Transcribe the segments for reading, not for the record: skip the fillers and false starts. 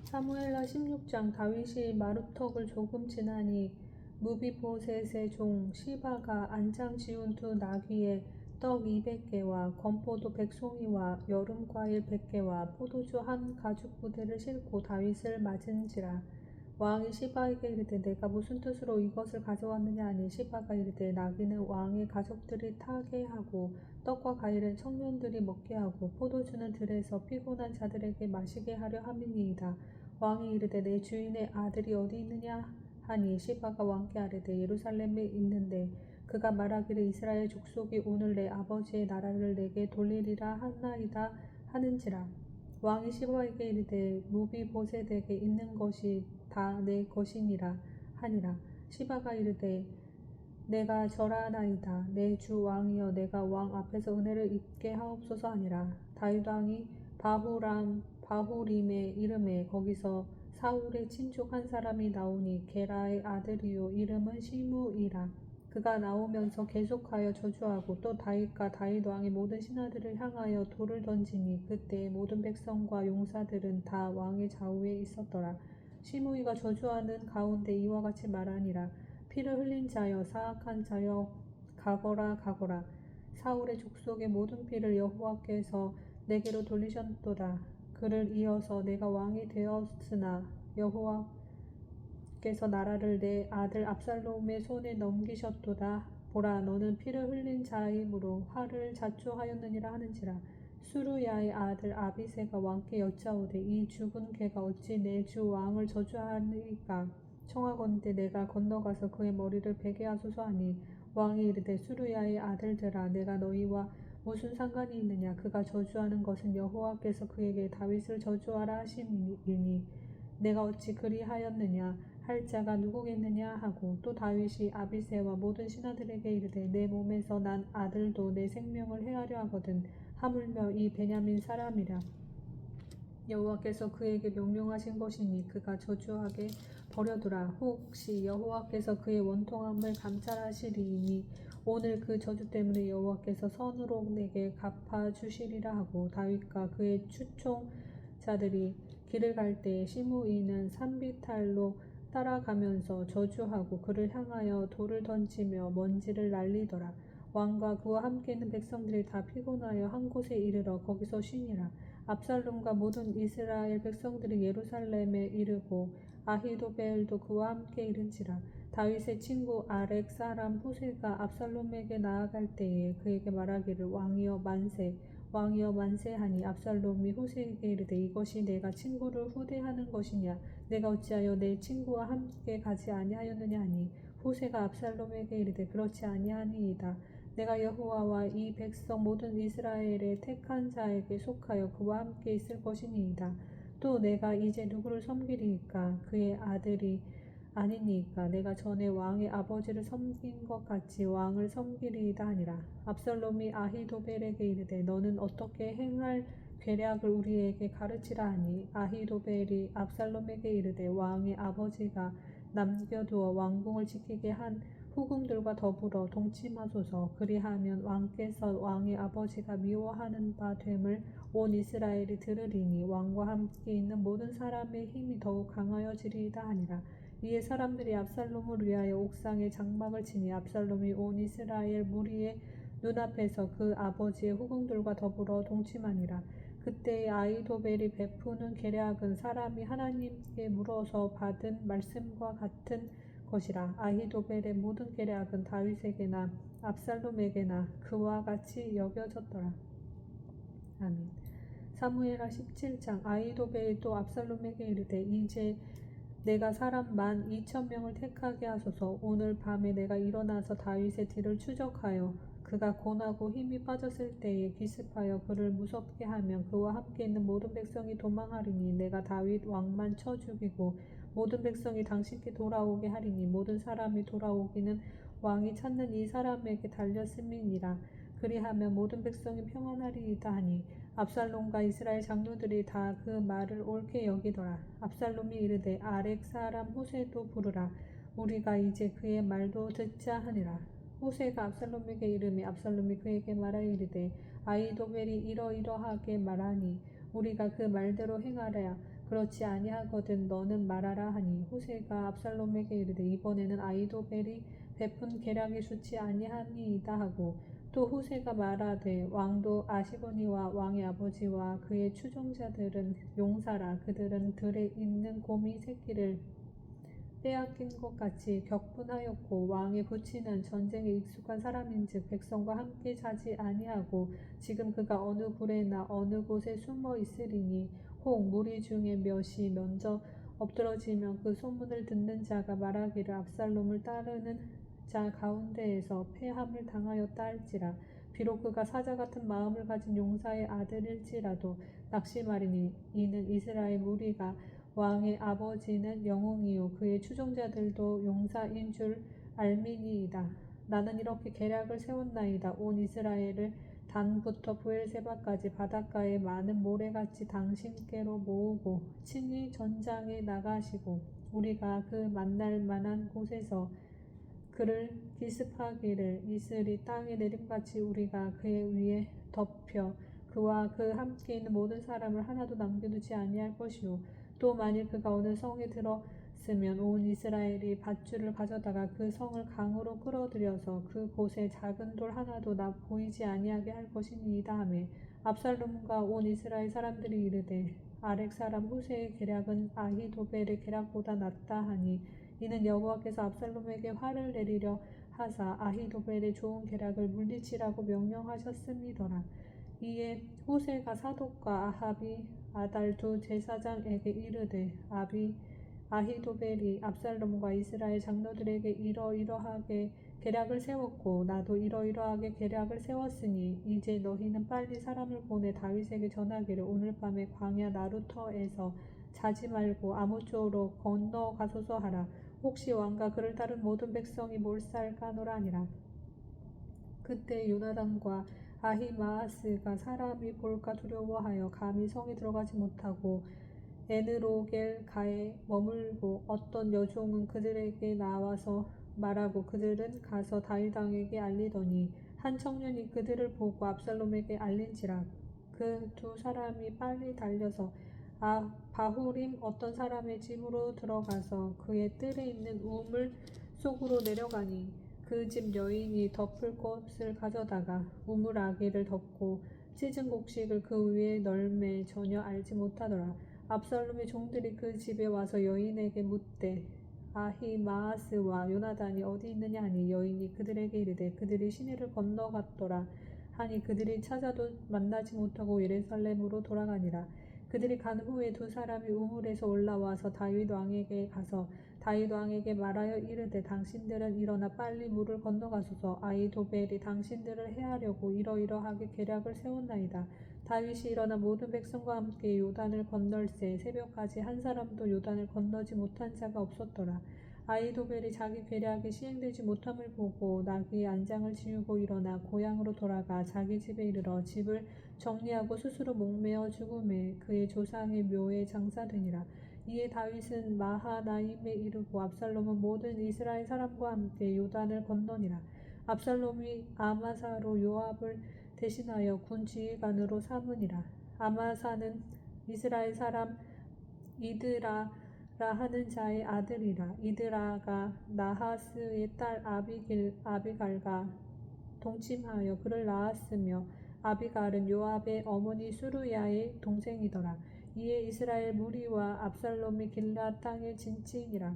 사무엘하 16장. 다윗이 마루턱을 조금 지나니 무비보셋의 종 시바가 안장 지운 두 나귀에 떡 200개와 건포도 100송이와 여름과일 100개와 포도주 한 가죽 부대를 싣고 다윗을 맞은지라. 왕이 시바에게 이르되 내가 무슨 뜻으로 이것을 가져왔느냐 하니 시바가 이르되 나귀는 왕의 가족들이 타게 하고 떡과 과일은 청년들이 먹게 하고 포도주는 들에서 피곤한 자들에게 마시게 하려 함이니이다. 왕이 이르되 내 주인의 아들이 어디 있느냐 하니 시바가 왕께 아뢰되 예루살렘에 있는데 그가 말하기를 이스라엘 족속이 오늘 내 아버지의 나라를 내게 돌리리라 하나이다 하는지라. 왕이 시바에게 이르되 무비보셋에게 있는 것이 다 내 것이니라 하니라. 시바가 이르되 내가 절하나이다. 내 주 왕이여 내가 왕 앞에서 은혜를 입게 하옵소서 하니라. 다윗 왕이 바후림의 이름에 거기서 사울의 친족 한 사람이 나오니 게라의 아들이요 이름은 시므이라. 그가 나오면서 계속하여 저주하고 또 다윗과 다윗 왕의 모든 신하들을 향하여 돌을 던지니 그때 모든 백성과 용사들은 다 왕의 좌우에 있었더라. 시므이가 저주하는 가운데 이와 같이 말하니라. 피를 흘린 자여 사악한 자여 가거라 가거라. 사울의 족속의 모든 피를 여호와께서 내게로 돌리셨도다. 그를 이어서 내가 왕이 되었으나 여호와께서 나라를 내 아들 압살롬의 손에 넘기셨도다. 보라 너는 피를 흘린 자이므로 화를 자초하였느니라 하는지라. 수르야의 아들 아비새가 왕께 여짜오되 이 죽은 개가 어찌 내 주 왕을 저주하니까 청하건대 내가 건너가서 그의 머리를 베게 하소서 하니 왕이 이르되 수르야의 아들들아 내가 너희와 무슨 상관이 있느냐. 그가 저주하는 것은 여호와께서 그에게 다윗을 저주하라 하심이니 내가 어찌 그리하였느냐 할 자가 누구겠느냐 하고 또 다윗이 아비새와 모든 신하들에게 이르되 내 몸에서 난 아들도 내 생명을 해하려 하거든 하물며 이 베냐민 사람이라. 여호와께서 그에게 명령하신 것이니 그가 저주하게 버려두라. 혹시 여호와께서 그의 원통함을 감찰하시리니 오늘 그 저주 때문에 여호와께서 선으로 내게 갚아주시리라 하고 다윗과 그의 추총자들이 길을 갈 때에 시므이는 산비탈로 따라가면서 저주하고 그를 향하여 돌을 던지며 먼지를 날리더라. 왕과 그와 함께 있는 백성들이 다 피곤하여 한 곳에 이르러 거기서 쉬니라. 압살롬과 모든 이스라엘 백성들이 예루살렘에 이르고 아히도벨도 그와 함께 이른지라. 다윗의 친구 아렉 사람 후세가 압살롬에게 나아갈 때에 그에게 말하기를 왕이여 만세 왕이여 만세 하니 압살롬이 후세에게 이르되 이것이 내가 친구를 후대하는 것이냐. 내가 어찌하여 내 친구와 함께 가지 아니하였느냐 하니 후세가 압살롬에게 이르되 그렇지 아니하니이다. 내가 여호와와 이 백성 모든 이스라엘의 택한 자에게 속하여 그와 함께 있을 것이니이다. 또 내가 이제 누구를 섬기리이까. 그의 아들이 아니니이까. 내가 전에 왕의 아버지를 섬긴 것 같이 왕을 섬기리이다 하니라. 압살롬이 아히도벨에게 이르되 너는 어떻게 행할 계략을 우리에게 가르치라 하니 아히도벨이 압살롬에게 이르되 왕의 아버지가 남겨두어 왕궁을 지키게 한 후궁들과 더불어 동침하소서. 그리하면 왕께서 왕의 아버지가 미워하는 바 됨을 온 이스라엘이 들으리니 왕과 함께 있는 모든 사람의 힘이 더욱 강하여지리이다 하니라. 이에 사람들이 압살롬을 위하여 옥상에 장막을 치니 압살롬이 온 이스라엘 무리의 눈앞에서 그 아버지의 후궁들과 더불어 동침하니라. 그때의 아히도벨이 베푸는 계략은 사람이 하나님께 물어서 받은 말씀과 같은 것이라. 아히도벨의 모든 계략은 다윗에게나 압살롬에게나 그와 같이 여겨졌더라. 아멘. 사무엘하 17장. 아히도벨이 또 압살롬에게 이르되 이제 내가 사람 12,000명을 택하게 하소서. 오늘 밤에 내가 일어나서 다윗의 뒤를 추적하여 그가 고나고 힘이 빠졌을 때에 기습하여 그를 무섭게 하면 그와 함께 있는 모든 백성이 도망하리니 내가 다윗 왕만 쳐 죽이고 모든 백성이 당신께 돌아오게 하리니 모든 사람이 돌아오기는 왕이 찾는 이 사람에게 달렸음이니라. 그리하면 모든 백성이 평안하리이다 하니 압살롬과 이스라엘 장로들이 다 그 말을 옳게 여기더라. 압살롬이 이르되 아렉 사람 후세도 부르라. 우리가 이제 그의 말도 듣자 하니라. 후세가 압살롬에게 이르매 압살롬이 그에게 말하여 이르되 아히도벨이 이러이러하게 말하니 우리가 그 말대로 행하랴. 그렇지 아니하거든 너는 말하라 하니 후세가 압살롬에게 이르되 이번에는 아히도벨이 베푼 계략이 좋지 아니함이이다 하고 또 후세가 말하되 왕도 아시거니와 왕의 아버지와 그의 추종자들은 용사라 그들은 들에 있는 곰이 새끼를 빼앗긴 것 같이 격분하였고 왕의 부친은 전쟁에 익숙한 사람인즉 백성과 함께 자지 아니하고 지금 그가 어느 굴에나 어느 곳에 숨어 있으리니 혹 무리 중에 몇이 먼저 엎드러지면 그 소문을 듣는 자가 말하기를 압살롬을 따르는 자 가운데에서 패함을 당하였다 할지라 비록 그가 사자 같은 마음을 가진 용사의 아들일지라도 낙심하리니 이는 이스라엘 무리가 왕의 아버지는 영웅이요 그의 추종자들도 용사인 줄 알미니이다. 나는 이렇게 계략을 세웠나이다. 온 이스라엘을 단부터 브엘세바까지 바닷가에 많은 모래같이 당신께로 모으고 친히 전장에 나가시고 우리가 그 만날 만한 곳에서 그를 기습하기를 이슬이 땅에 내림같이 우리가 그의 위에 덮여 그와 그 함께 있는 모든 사람을 하나도 남겨두지 아니할 것이요 또 만일 그가 어느 성에 들었으면 온 이스라엘이 밧줄을 가져다가 그 성을 강으로 끌어들여서 그 곳에 작은 돌 하나도 보이지 아니하게 할 것이니이다 하매 압살롬과 온 이스라엘 사람들이 이르되 아렉 사람 후세의 계략은 아히도벨의 계략보다 낫다 하니 이는 여호와께서 압살롬에게 화를 내리려 하사 아히도벨의 좋은 계략을 물리치라고 명령하셨음이더라. 이에 후세가 사독과 아합이 아달 두 제사장에게 이르되 아히도벨이 압살롬과 이스라엘 장로들에게 이러이러하게 계략을 세웠고 나도 이러이러하게 계략을 세웠으니 이제 너희는 빨리 사람을 보내 다윗에게 전하기를 오늘 밤에 광야 나루터에서 자지 말고 아무쪼로 건너가소서 하라. 혹시 왕과 그를 따른 모든 백성이 몰살까노라 하니라. 그때 요나단과 아히마아스가 사람이 볼까 두려워하여 감히 성에 들어가지 못하고 에느로겔가에 머물고 어떤 여종은 그들에게 나와서 말하고 그들은 가서 다윗 왕에게 알리더니 한 청년이 그들을 보고 압살롬에게 알린지라 그 두 사람이 빨리 달려서 바후림 어떤 사람의 집으로 들어가서 그의 뜰에 있는 우물 속으로 내려가니 그 집 여인이 덮을 것을 가져다가 우물 아기를 덮고 찢은 곡식을 그 위에 널매 전혀 알지 못하더라. 압살롬의 종들이 그 집에 와서 여인에게 묻되 아히마아스와 요나단이 어디 있느냐 하니 여인이 그들에게 이르되 그들이 시내를 건너갔더라 하니 그들이 찾아도 만나지 못하고 예루살렘으로 돌아가니라. 그들이 간 후에 두 사람이 우물에서 올라와서 다윗 왕에게 가서 다윗 왕에게 말하여 이르되 당신들은 일어나 빨리 물을 건너가소서 아히도벨이 당신들을 해하려고 이러이러하게 계략을 세웠나이다. 다윗이 일어나 모든 백성과 함께 요단을 건널새 새벽까지 한 사람도 요단을 건너지 못한 자가 없었더라. 아히도벨이 자기 계략이 시행되지 못함을 보고 나귀의 안장을 지우고 일어나 고향으로 돌아가 자기 집에 이르러 집을 정리하고 스스로 목매어 죽음에 그의 조상의 묘에 장사되니라. 이에 다윗은 마하나임에 이르고 압살롬은 모든 이스라엘 사람과 함께 요단을 건너니라. 압살롬이 아마사로 요압을 대신하여 군 지휘관으로 삼으니라. 아마사는 이스라엘 사람 이드라라 하는 자의 아들이라. 이드라가 나하스의 딸 아비갈과 동침하여 그를 낳았으며 아비갈은 요압의 어머니 수루야의 동생이더라. 이에 이스라엘 무리와 압살롬이 길앗 땅에 진치니라.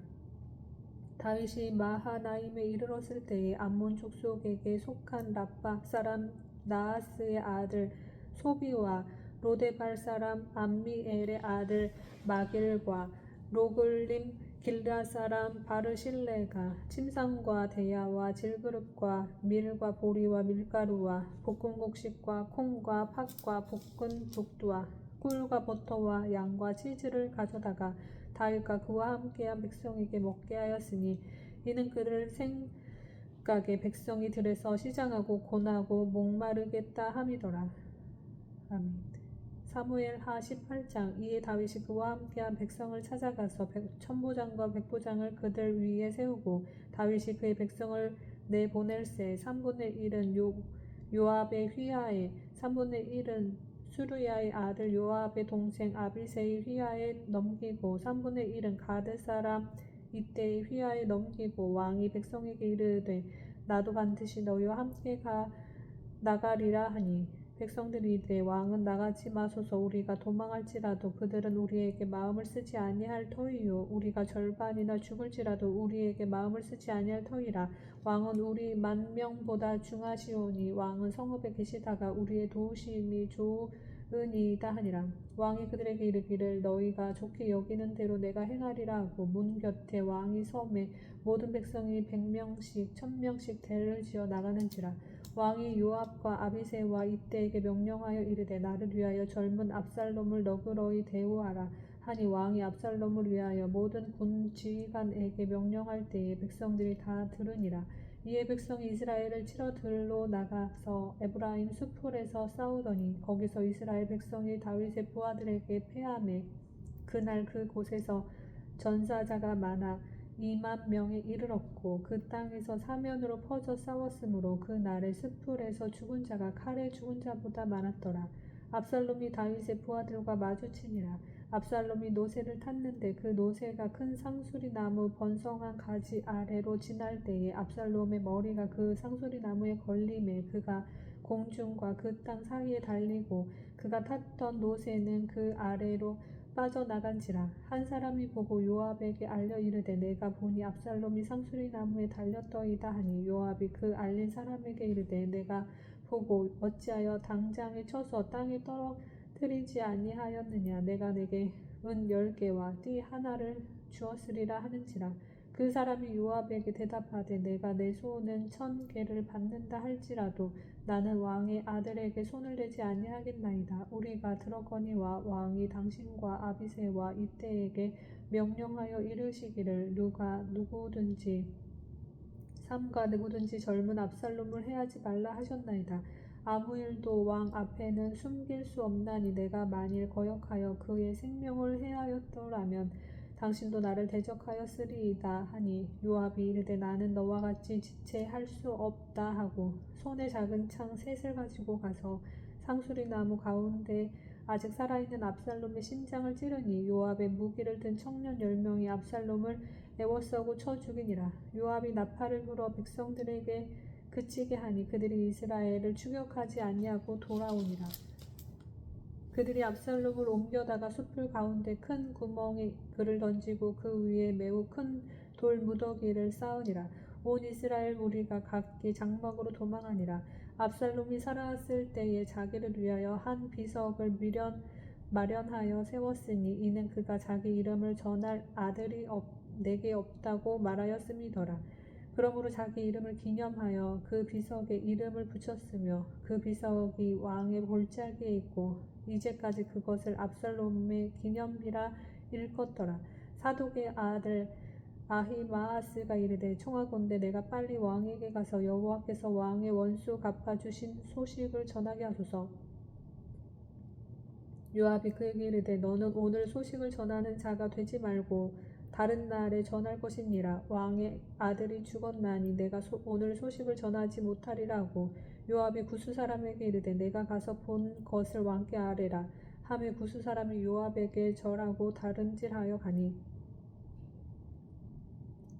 다윗이 마하나임에 이르렀을 때에 암몬 족속에게 속한 라빠 사람 나하스의 아들 소비와 로데발 사람 암미엘의 아들 마길과 로글림 길앗 사람 바르실레가 침상과 대야와 질그릇과 밀과 보리와 밀가루와 볶은 곡식과 콩과 팥과 볶은 북두와 꿀과 버터와 양과 치즈를 가져다가 다윗과 그와 함께한 백성에게 먹게 하였으니 이는 그들 생각에 백성이 들에서 시장하고 고나고 목마르겠다 함이더라. 아멘. 사무엘하 18장. 이에 다윗이 그와 함께한 백성을 찾아가서 천부장과 백부장을 그들 위에 세우고 다윗이 그의 백성을 내보낼새 3분의 1은 요압의 휘하에 3분의 1은 수르야의 아들 요압의 동생 아비새의 휘하에 넘기고 3분의 1은 가드 사람 이때의 휘하에 넘기고 왕이 백성에게 이르되 나도 반드시 너희와 함께 나가리라 하니 백성들이 이르되 왕은 나가지 마소서 우리가 도망할지라도 그들은 우리에게 마음을 쓰지 아니할 터이요 우리가 절반이나 죽을지라도 우리에게 마음을 쓰지 아니할 터이라 왕은 우리 만명보다 중하시오니 왕은 성읍에 계시다가 우리의 도우심이 좋으니이다 하니라. 왕이 그들에게 이르기를 너희가 좋게 여기는 대로 내가 행하리라 하고 문 곁에 왕이 섬에 모든 백성이 100명씩 1000명씩 대를 지어 나가는지라. 왕이 요압과 아비새와 이때에게 명령하여 이르되 나를 위하여 젊은 압살롬을 너그러이 대우하라 하니 왕이 압살롬을 위하여 모든 군 지휘관에게 명령할 때에 백성들이 다 들으니라. 이에 백성이 이스라엘을 치러 들로 나가서 에브라임 수풀에서 싸우더니 거기서 이스라엘 백성이 다윗의 부하들에게 패하매 그날 그곳에서 전사자가 많아 2만 명에 이르렀고 그 땅에서 사면으로 퍼져 싸웠으므로 그 날에 숯불에서 죽은 자가 칼에 죽은 자보다 많았더라. 압살롬이 다윗의 부하들과 마주치니라. 압살롬이 노새를 탔는데 그 노새가 큰 상수리 나무 번성한 가지 아래로 지날 때에 압살롬의 머리가 그 상수리 나무에 걸림에 그가 공중과 그 땅 사이에 달리고 그가 탔던 노새는 그 아래로 빠져나간지라. 한 사람이 보고 요압에게 알려 이르되 내가 보니 압살롬이 상수리 나무에 달렸더이다 하니 요압이 그 알린 사람에게 이르되 내가 보고 어찌하여 당장에 쳐서 땅에 떨어뜨리지 아니하였느냐. 내가 내게 은 10개와 띠 하나를 주었으리라 하는지라. 그 사람이 요압에게 대답하되 내가 내 소는 1000개를 받는다 할지라도 나는 왕의 아들에게 손을 대지 아니하겠나이다. 우리가 들었거니와 왕이 당신과 아비새와 이때에게 명령하여 이르시기를 삼가 누구든지 젊은 압살롬을 해하지 말라 하셨나이다. 아무 일도 왕 앞에는 숨길 수 없나니 내가 만일 거역하여 그의 생명을 해하였더라면 당신도 나를 대적하였으리이다 하니 요압이 이르되 나는 너와 같이 지체할 수 없다 하고 손에 작은 창 셋을 가지고 가서 상수리 나무 가운데 아직 살아있는 압살롬의 심장을 찌르니 요압의 무기를 든 청년 10명이 압살롬을 애워싸고 쳐 죽이니라. 요압이 나팔을 불어 백성들에게 그치게 하니 그들이 이스라엘을 추격하지 아니하고 돌아오니라. 그들이 압살롬을 옮겨다가 숯불 가운데 큰 구멍에 그를 던지고 그 위에 매우 큰 돌 무더기를 쌓으니라. 온 이스라엘 무리가 각기 장막으로 도망하니라. 압살롬이 살아왔을 때에 자기를 위하여 한 비석을 마련하여 세웠으니 이는 그가 자기 이름을 전할 아들이 내게 없다고 말하였음이더라. 그러므로 자기 이름을 기념하여 그 비석에 이름을 붙였으며 그 비석이 왕의 볼자기에 있고 이제까지 그것을 압살롬의 기념비라 일컫더라. 사독의 아들 아히마아스가 이르되 청하건대 내가 빨리 왕에게 가서 여호와께서 왕의 원수 갚아주신 소식을 전하게 하소서. 요압이 그에게 이르되 너는 오늘 소식을 전하는 자가 되지 말고 다른 날에 전할 것이니라. 왕의 아들이 죽었나니 내가 오늘 소식을 전하지 못하리라 하고 요압이 구스 사람에게 이르되 내가 가서 본 것을 왕께 아뢰라 하며 구스 사람이 요압에게 절하고 다름질하여 가니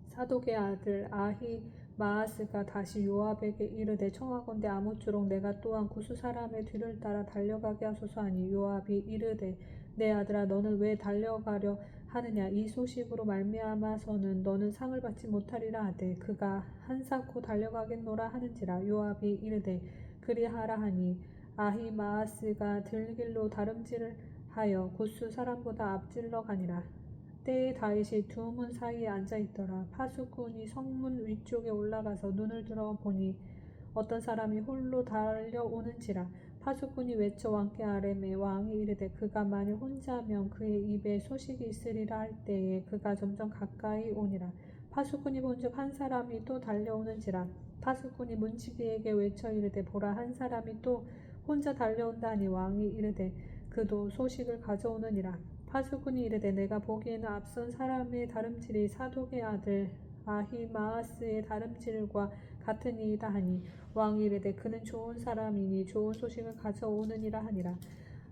사독의 아들 아히마아스가 다시 요압에게 이르되 청하건대 아무쪼록 내가 또한 구스 사람의 뒤를 따라 달려가게 하소서 하니 요압이 이르되 내 아들아 너는 왜 달려가려 하느냐. 이 소식으로 말미암아서는 너는 상을 받지 못하리라 하되 그가 한사코 달려가겠노라 하는지라. 요압이 이르되 그리하라 하니 아히마아스가 들길로 다름질하여 구스 사람보다 앞질러 가니라. 때에 다윗이 두 문 사이에 앉아있더라. 파수꾼이 성문 위쪽에 올라가서 눈을 들어 보니 어떤 사람이 홀로 달려오는지라. 파수꾼이 외쳐 왕께 아뢰매 왕이 이르되 그가 만일 혼자면 그의 입에 소식이 있으리라 할 때에 그가 점점 가까이 오니라. 파수꾼이 본즉 한 사람이 또 달려오는지라. 파수꾼이 문지기에게 외쳐 이르되 보라 한 사람이 또 혼자 달려온다 하니 왕이 이르되 그도 소식을 가져오느니라. 파수꾼이 이르되 내가 보기에는 앞선 사람의 다름질이 사독의 아들 아히마아스의 다름질과 같으니이다 하니 왕이 이르되 그는 좋은 사람이니 좋은 소식을 가져오느니라 하니라.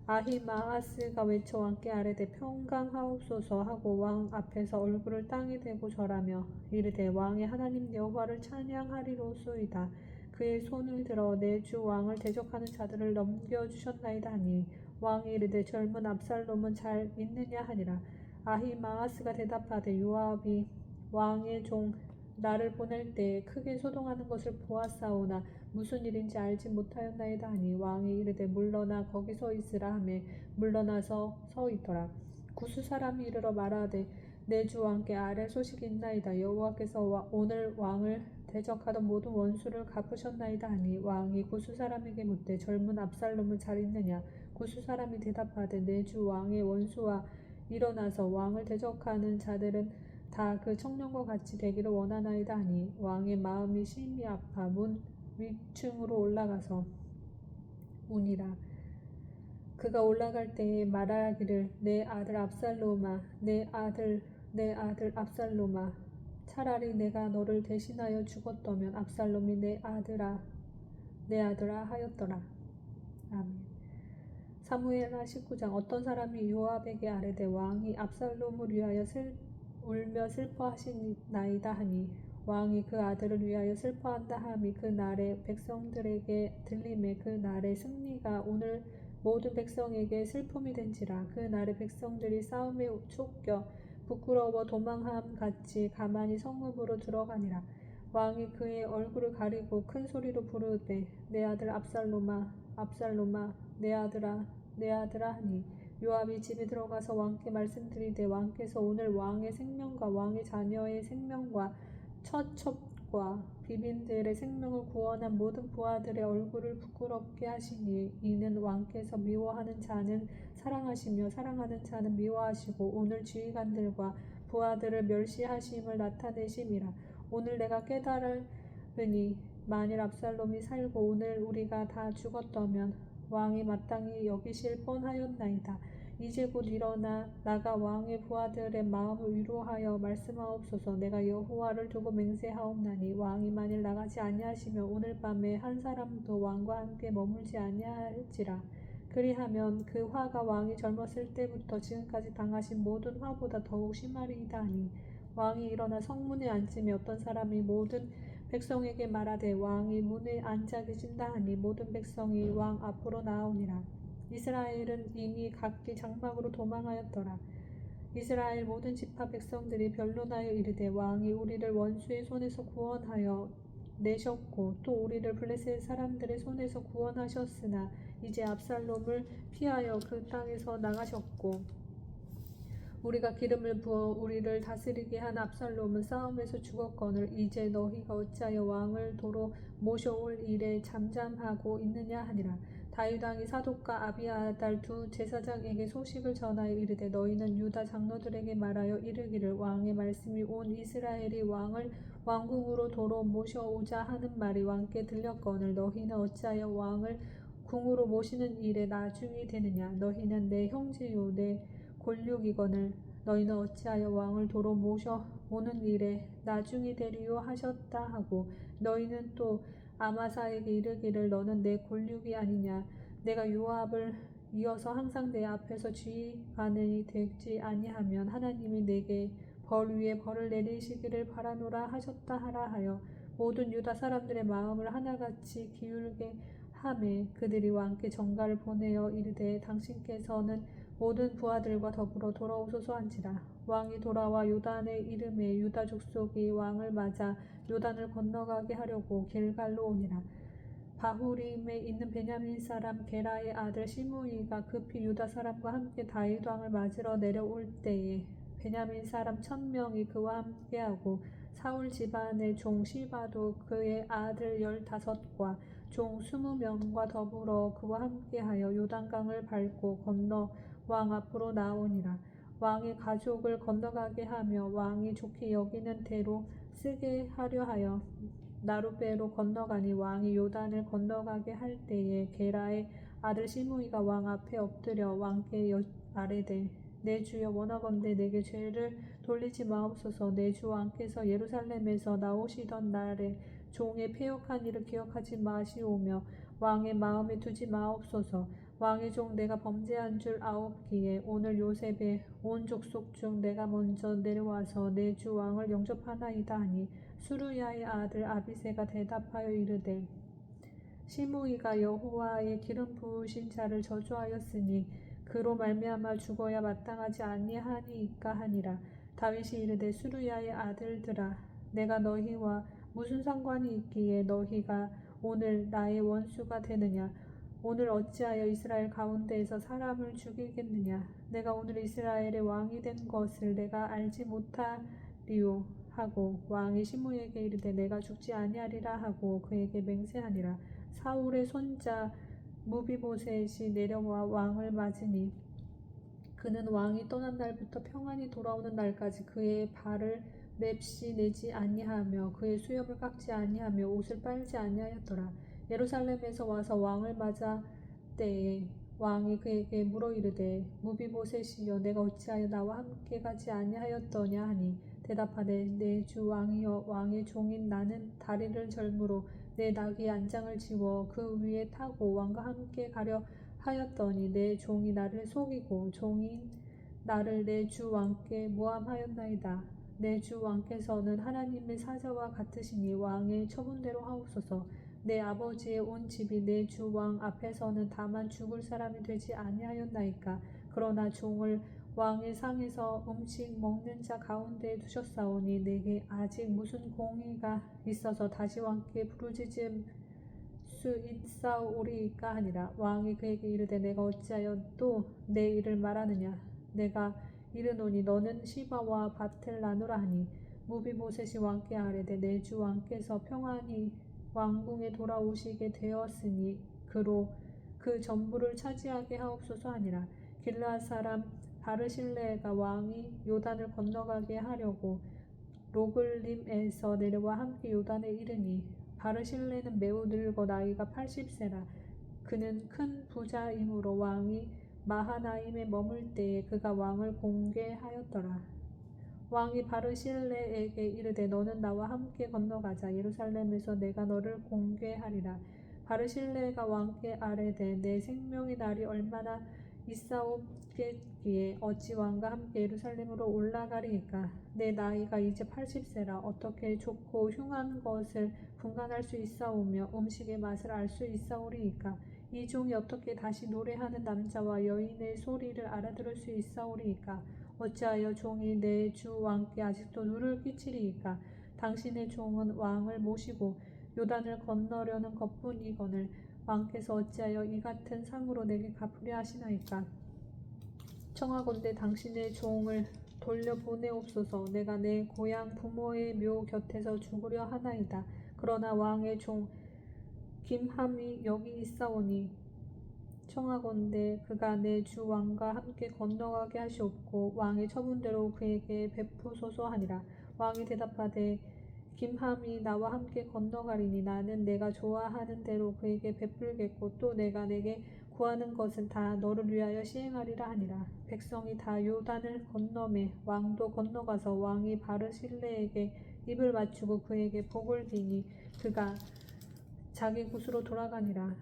아히마아스가 외쳐 왕께 아뢰되 평강하옵소서 하고 왕 앞에서 얼굴을 땅에 대고 절하며 이르되 왕의 하나님 여호와를 찬양하리로소이다. 그의 손을 들어 내 주 왕을 대적하는 자들을 넘겨주셨나이다 하니 왕이 이르되 젊은 압살롬은 잘 있느냐 하니라. 아히마아스가 대답하되 요압이 왕의 종 나를 보낼 때에 크게 소동하는 것을 보았사오나 무슨 일인지 알지 못하였나이다 하니 왕이 이르되 물러나 거기 서 있으라 하매 물러나서 서 있더라. 구스 사람이 이르러 말하되 내 주 왕께 아뢰 소식이 있나이다. 여호와께서 오늘 왕을 대적하던 모든 원수를 갚으셨나이다 하니 왕이 구스 사람에게 묻되 젊은 압살롬은 잘 있느냐. 구스 사람이 대답하되 내 주 왕의 원수와 일어나서 왕을 대적하는 자들은 다 그 청년과 같이 되기를 원하나이다 하니 왕의 마음이 심히 아파 문 위층으로 올라가서 우니라. 그가 올라갈 때에 말하기를 내 아들 압살롬아 내 아들 압살롬아 차라리 내가 너를 대신하여 죽었더면 압살롬이 내 아들아 하였더라. 아멘. 사무엘하 19장. 어떤 사람이 요압에게 아뢰되 왕이 압살롬을 위하여 울며 슬퍼하시나이다 하니 왕이 그 아들을 위하여 슬퍼한다 함이 그 날에 백성들에게 들림에 그 날의 승리가 오늘 모든 백성에게 슬픔이 된지라. 그 날에 백성들이 싸움에 쫓겨 부끄러워 도망함 같이 가만히 성읍으로 들어가니라. 왕이 그의 얼굴을 가리고 큰 소리로 부르되 내 아들 압살롬아 내 아들아 하니 요압이 집에 들어가서 왕께 말씀드리되 왕께서 오늘 왕의 생명과 왕의 자녀의 생명과 처첩과 비빈들의 생명을 구원한 모든 부하들의 얼굴을 부끄럽게 하시니 이는 왕께서 미워하는 자는 사랑하시며 사랑하는 자는 미워하시고 오늘 지휘관들과 부하들을 멸시하심을 나타내심이라. 오늘 내가 깨달으니 만일 압살롬이 살고 오늘 우리가 다 죽었다면 왕이 마땅히 여기실 뻔하였나이다. 이제 곧 일어나 나가 왕의 부하들의 마음을 위로하여 말씀하옵소서. 내가 여호와를 두고 맹세하옵나니 왕이 만일 나가지 아니하시며 오늘 밤에 한 사람도 왕과 함께 머물지 아니할지라. 그리하면 그 화가 왕이 젊었을 때부터 지금까지 당하신 모든 화보다 더욱 심하리이다 하니 왕이 일어나 성문에 앉으며 어떤 사람이 모든 백성에게 말하되 왕이 문에 앉아 계신다 하니 모든 백성이 왕 앞으로 나오니라. 이스라엘은 이미 각기 장막으로 도망하였더라. 이스라엘 모든 지파 백성들이 변론하여 이르되 왕이 우리를 원수의 손에서 구원하여 내셨고 또 우리를 블레셋 사람들의 손에서 구원하셨으나 이제 압살롬을 피하여 그 땅에서 나가셨고 우리가 기름을 부어 우리를 다스리게 한 압살롬은 싸움에서 죽었거늘 이제 너희가 어찌하여 왕을 도로 모셔올 일에 잠잠하고 있느냐 하니라. 다윗 왕이 사독과 아비아달 두 제사장에게 소식을 전하여 이르되 너희는 유다 장로들에게 말하여 이르기를 왕의 말씀이 온 이스라엘이 왕을 왕궁으로 도로 모셔오자 하는 말이 왕께 들렸거늘 너희는 어찌하여 왕을 궁으로 모시는 일에 나중이 되느냐. 너희는 내 형제요 내 골육이거늘 너희는 어찌하여 왕을 도로 모셔오는 일에 나중이 되리요 하셨다 하고 너희는 또 아마사에게 이르기를 너는 내 골육이 아니냐. 내가 요압을 이어서 항상 내 앞에서 지휘관이 되지 아니하면 하나님이 내게 벌 위에 벌을 내리시기를 바라노라 하셨다 하라 하여 모든 유다 사람들의 마음을 하나같이 기울게 하매 그들이 왕께 전가를 보내어 이르되 당신께서는 모든 부하들과 더불어 돌아오소서 한지라. 왕이 돌아와 요단에 이름에 유다 족속이 왕을 맞아 요단을 건너가게 하려고 길갈로 오니라. 바후림에 있는 베냐민 사람 게라의 아들 시므이가 급히 유다 사람과 함께 다윗 왕을 맞으러 내려올 때에 베냐민 사람 1000명이 그와 함께하고 사울 집안의 종 시바도 그의 아들 15과 종 20명과 더불어 그와 함께하여 요단강을 밟고 건너 왕 앞으로 나오니라. 왕의 가족을 건너가게 하며 왕이 좋게 여기는 대로 쓰게 하려 하여 나룻배로 건너가니 왕이 요단을 건너가게 할 때에 게라의 아들 시므이가 왕 앞에 엎드려 왕께 아뢰되 내 주여 원하건대 내게 죄를 돌리지 마옵소서. 내 주 왕께서 예루살렘에서 나오시던 날에 종의 패역한 일을 기억하지 마시오며 왕의 마음에 두지 마옵소서. 왕의 종 내가 범죄한 줄 아옵기에 오늘 요셉의 온 족속 중 내가 먼저 내려와서 내 주 왕을 영접하나이다 하니 수르야의 아들 아비새가 대답하여 이르되 시므이가 여호와의 기름 부으신 자를 저주하였으니 그로 말미암아 죽어야 마땅하지 아니하니이까 하니라. 다윗이 이르되 수르야의 아들들아 내가 너희와 무슨 상관이 있기에 너희가 오늘 나의 원수가 되느냐. 오늘 어찌하여 이스라엘 가운데에서 사람을 죽이겠느냐. 내가 오늘 이스라엘의 왕이 된 것을 내가 알지 못하리요 하고 왕이 시므에게 이르되 내가 죽지 아니하리라 하고 그에게 맹세하니라. 사울의 손자 무비보셋이 내려와 왕을 맞으니 그는 왕이 떠난 날부터 평안히 돌아오는 날까지 그의 발을 맵시 내지 아니하며 그의 수염을 깎지 아니하며 옷을 빨지 아니하였더라. 예루살렘에서 와서 왕을 맞아 때에 왕이 그에게 물어 이르되 무비보셋이여 내가 어찌하여 나와 함께 가지 아니하였더냐 하니 대답하되 내 주 왕이여 왕의 종인 나는 다리를 절므로 내 나귀의 안장을 지워 그 위에 타고 왕과 함께 가려 하였더니 내 종이 나를 속이고 종인 나를 내 주 왕께 모함하였나이다. 내 주 왕께서는 하나님의 사자와 같으시니 왕의 처분대로 하옵소서. 내 아버지의 온 집이 내 주 왕 앞에서는 다만 죽을 사람이 되지 아니하였나이까. 그러나 종을 왕의 상에서 음식 먹는 자 가운데에 두셨사오니 내게 아직 무슨 공의가 있어서 다시 왕께 부르짖을 수 있사오리이까 하니라. 왕이 그에게 이르되 내가 어찌하여 또 내 일을 말하느냐. 내가 이르노니 너는 시바와 밭을 나누라 하니 무비보셋이 왕께 아뢰되 내 주 왕께서 평안히 왕궁에 돌아오시게 되었으니 그로 그 전부를 차지하게 하옵소서 하니라. 길르앗 사람 바르실레가 왕이 요단을 건너가게 하려고 로글림에서 내려와 함께 요단에 이르니 바르실레는 매우 늙어 나이가 80세라. 그는 큰 부자이므로 왕이 마하나임에 머물 때에 그가 왕을 공개하였더라. 왕이 바르실레에게 이르되 너는 나와 함께 건너가자. 예루살렘에서 내가 너를 공개하리라. 바르실레가 왕께 아뢰되 내 생명의 날이 얼마나 있사옵겠기에 어찌 왕과 함께 예루살렘으로 올라가리이까. 내 나이가 이제 80세라. 어떻게 좋고 흉한 것을 분간할 수 있사오며 음식의 맛을 알 수 있사오리이까. 이 종이 어떻게 다시 노래하는 남자와 여인의 소리를 알아들을 수 있사오리이까. 어찌하여 종이 내 주 왕께 아직도 누를 끼치리이까. 당신의 종은 왕을 모시고 요단을 건너려는 것뿐이거늘 왕께서 어찌하여 이 같은 상으로 내게 갚으려 하시나이까. 청하건대 당신의 종을 돌려보내옵소서. 내가 내 고향 부모의 묘 곁에서 죽으려 하나이다. 그러나 왕의 종 김함이 여기 있사오니 청하건대 그가 내 주 왕과 함께 건너가게 하시옵고 왕의 처분대로 그에게 베푸소서 하니라. 왕이 대답하되 김함이 나와 함께 건너가리니 나는 내가 좋아하는 대로 그에게 베풀겠고 또 내가 내게 구하는 것은 다 너를 위하여 시행하리라 하니라. 백성이 다 요단을 건너매 왕도 건너가서 왕이 바르실레에게 입을 맞추고 그에게 복을 비니 그가 자기 곳으로 돌아가니라.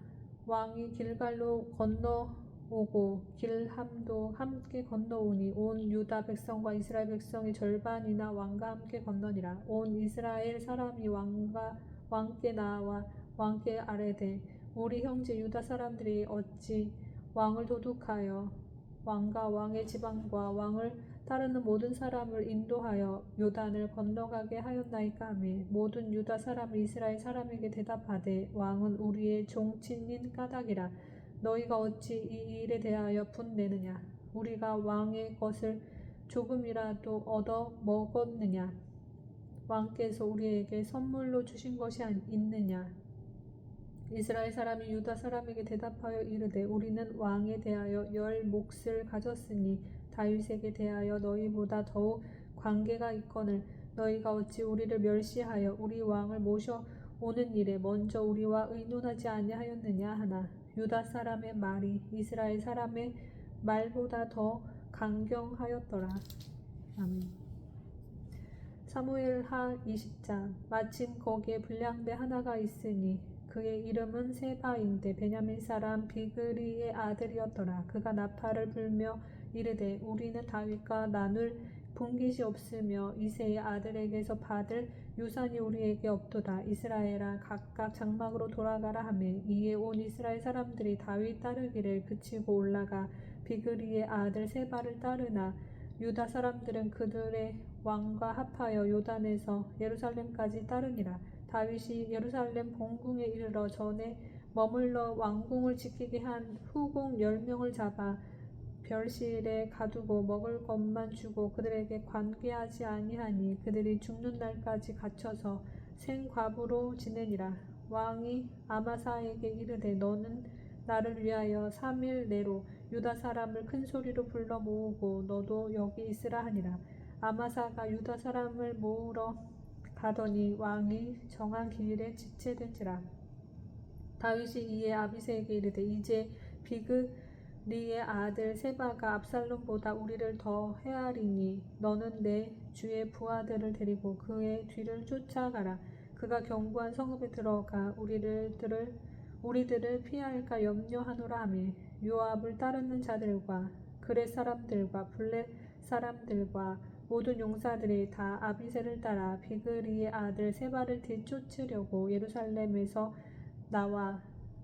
왕이 길갈로 건너오고 길함도 함께 건너오니 온 유다 백성과 이스라엘 백성의 절반이나 왕과 함께 건너니라. 온 이스라엘 사람이 왕께 나와 왕께 아뢰되 우리 형제 유다 사람들이 어찌 왕을 도둑하여 왕과 왕의 지방과 왕을 따르는 모든 사람을 인도하여 요단을 건너가게 하였나이까 하며 모든 유다 사람이 이스라엘 사람에게 대답하되 왕은 우리의 종친인 까닭이라. 너희가 어찌 이 일에 대하여 분내느냐. 우리가 왕의 것을 조금이라도 얻어 먹었느냐. 왕께서 우리에게 선물로 주신 것이 있느냐. 이스라엘 사람이 유다 사람에게 대답하여 이르되 우리는 왕에 대하여 10몫을 가졌으니 다윗에게 대하여 너희보다 더욱 관계가 있거늘 너희가 어찌 우리를 멸시하여 우리 왕을 모셔오는 일에 먼저 우리와 의논하지 아니하였느냐 하나. 유다 사람의 말이 이스라엘 사람의 말보다 더 강경하였더라. 아멘. 사무엘하 20장. 마침 거기에 불량배 하나가 있으니 그의 이름은 세바인데 베냐민 사람 비그리의 아들이었더라. 그가 나팔을 불며 이르되 우리는 다윗과 나눌 분깃이 없으며 이새의 아들에게서 받을 유산이 우리에게 없도다. 이스라엘아 각각 장막으로 돌아가라 하매 이에 온 이스라엘 사람들이 다윗 따르기를 그치고 올라가 비그리의 아들 세바를 따르나 유다 사람들은 그들의 왕과 합하여 요단에서 예루살렘까지 따르니라. 다윗이 예루살렘 본궁에 이르러 전에 머물러 왕궁을 지키게 한 후궁 10명을 잡아 별실에 가두고 먹을 것만 주고 그들에게 관계하지 아니하니 그들이 죽는 날까지 갇혀서 생과부로 지내니라. 왕이 아마사에게 이르되 너는 나를 위하여 3일 내로 유다 사람을 큰 소리로 불러 모으고 너도 여기 있으라 하니라. 아마사가 유다 사람을 모으러 가더니 왕이 정한 길에 지체된지라. 다윗이 이에 아비새에게 이르되 이제 비그리의 아들 세바가 압살롬보다 우리를 더 헤아리니 너는 내 주의 부하들을 데리고 그의 뒤를 쫓아가라. 그가 견고한 성읍에 들어가 우리들을 피할까 염려하노라 하매 요압을 따르는 자들과 그렛 사람들과 블렛 사람들과 모든 용사들이 다 아비새를 따라 비그리의 아들 세바를 뒤쫓으려고 예루살렘에서 나와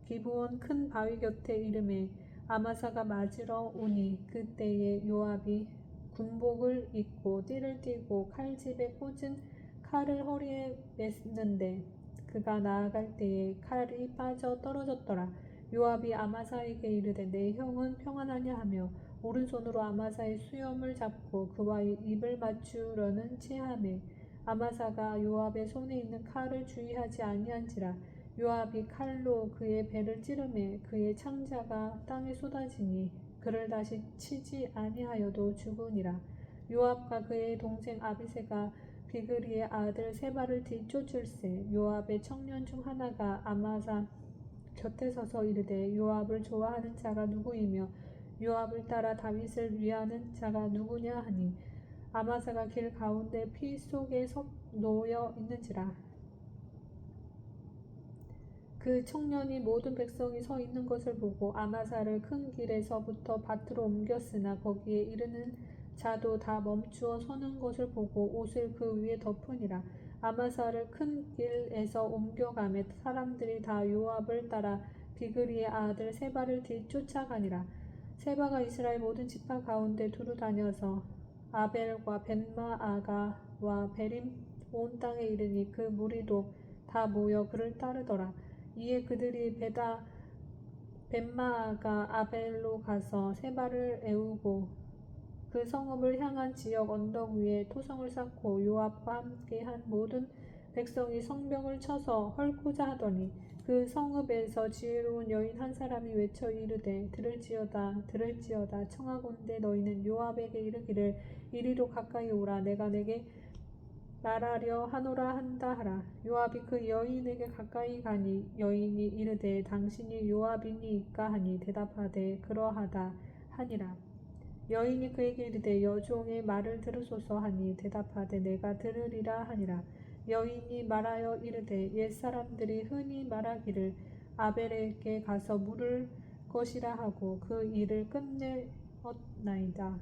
기브온 큰 바위 곁에 이르매 아마사가 맞으러 오니 그때에 요압이 군복을 입고 띠를 띠고 칼집에 꽂은 칼을 허리에 맸는데 그가 나아갈 때에 칼이 빠져 떨어졌더라. 요압이 아마사에게 이르되 내 형은 평안하냐 하며 오른손으로 아마사의 수염을 잡고 그와 입을 맞추려는 체하매 아마사가 요압의 손에 있는 칼을 주의하지 아니한지라. 요압이 칼로 그의 배를 찌르매 그의 창자가 땅에 쏟아지니 그를 다시 치지 아니하여도 죽으니라. 요압과 그의 동생 아비새가 비그리의 아들 세바를 뒤쫓을세. 요압의 청년 중 하나가 아마사 곁에 서서 이르되 요압을 좋아하는 자가 누구이며 요압을 따라 다윗을 위하는 자가 누구냐 하니 아마사가 길 가운데 피 속에 놓여 있는지라. 그 청년이 모든 백성이 서 있는 것을 보고 아마사를 큰 길에서부터 밭으로 옮겼으나 거기에 이르는 자도 다 멈추어 서는 것을 보고 옷을 그 위에 덮으니라. 아마사를 큰 길에서 옮겨가매 사람들이 다 요압을 따라 비그리의 아들 세바를 뒤쫓아가니라. 세바가 이스라엘 모든 지파 가운데 두루 다녀서 아벨과 벳마아가와 베림 온 땅에 이르니 그 무리도 다 모여 그를 따르더라. 이에 그들이 벳마아가 아벨로 가서 세바를 애우고 그 성읍을 향한 지역 언덕 위에 토성을 쌓고 요압과 함께 한 모든 백성이 성벽을 쳐서 헐고자 하더니 그 성읍에서 지혜로운 여인 한 사람이 외쳐 이르되 들을지어다 들을지어다 청하건대 너희는 요압에게 이르기를 이리로 가까이 오라 내가 내게 말하려 하노라 한다 하라. 요압이 그 여인에게 가까이 가니 여인이 이르되 당신이 요압이니이까 하니 대답하되 그러하다 하니라. 여인이 그에게 이르되 여종의 말을 들으소서 하니 대답하되 내가 들으리라 하니라. 여인이 말하여 이르되 옛사람들이 흔히 말하기를 아벨에게 가서 물을 것이라 하고 그 일을 끝내었나이다.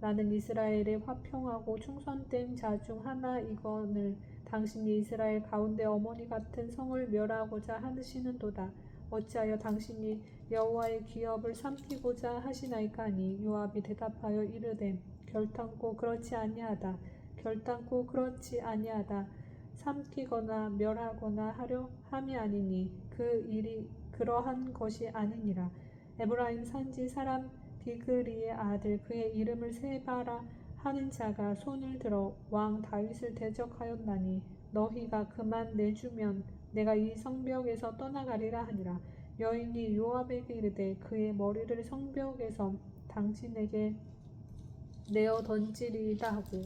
나는 이스라엘의 화평하고 충성된 자 중 하나이거늘 당신이 이스라엘 가운데 어머니 같은 성을 멸하고자 하시는도다. 어찌하여 당신이 여호와의 기업을 삼키고자 하시나이까 하니 요압이 대답하여 이르되 결단코 그렇지 아니하다. 결단코 그렇지 아니하다. 삼키거나 멸하거나 하려 함이 아니니 그 일이 그러한 것이 아니니라. 에브라임 산지 사람 비그리의 아들 그의 이름을 세바라 하는 자가 손을 들어 왕 다윗을 대적하였나니 너희가 그만 내주면 내가 이 성벽에서 떠나가리라 하니라. 여인이 요압에게 이르되 그의 머리를 성벽에서 당신에게 내어 던지리이다 하고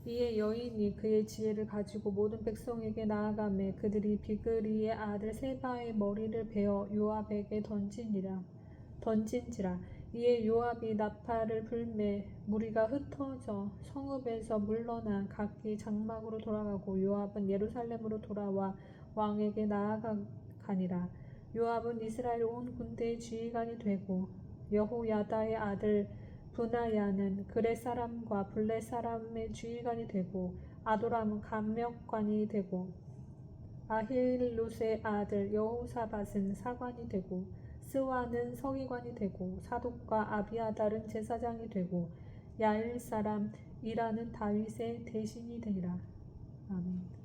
이에 여인이 그의 지혜를 가지고 모든 백성에게 나아가매 그들이 비그리의 아들 세바의 머리를 베어 요압에게 던진지라. 이에 요압이 나팔을 불매 무리가 흩어져 성읍에서 물러나 각기 장막으로 돌아가고 요압은 예루살렘으로 돌아와 왕에게 나아가니라. 요압은 이스라엘 온 군대의 지휘관이 되고 여호야다의 아들 브나야는 그렛 사람과 블렛 사람의 지휘관이 되고 아도람은 감역관이 되고 아힐룻의 아들 여호사밧은 사관이 되고 스와는 서기관이 되고 사독과 아비아달은 제사장이 되고 야일 사람 이라는 다윗의 대신이 되니라. 아멘.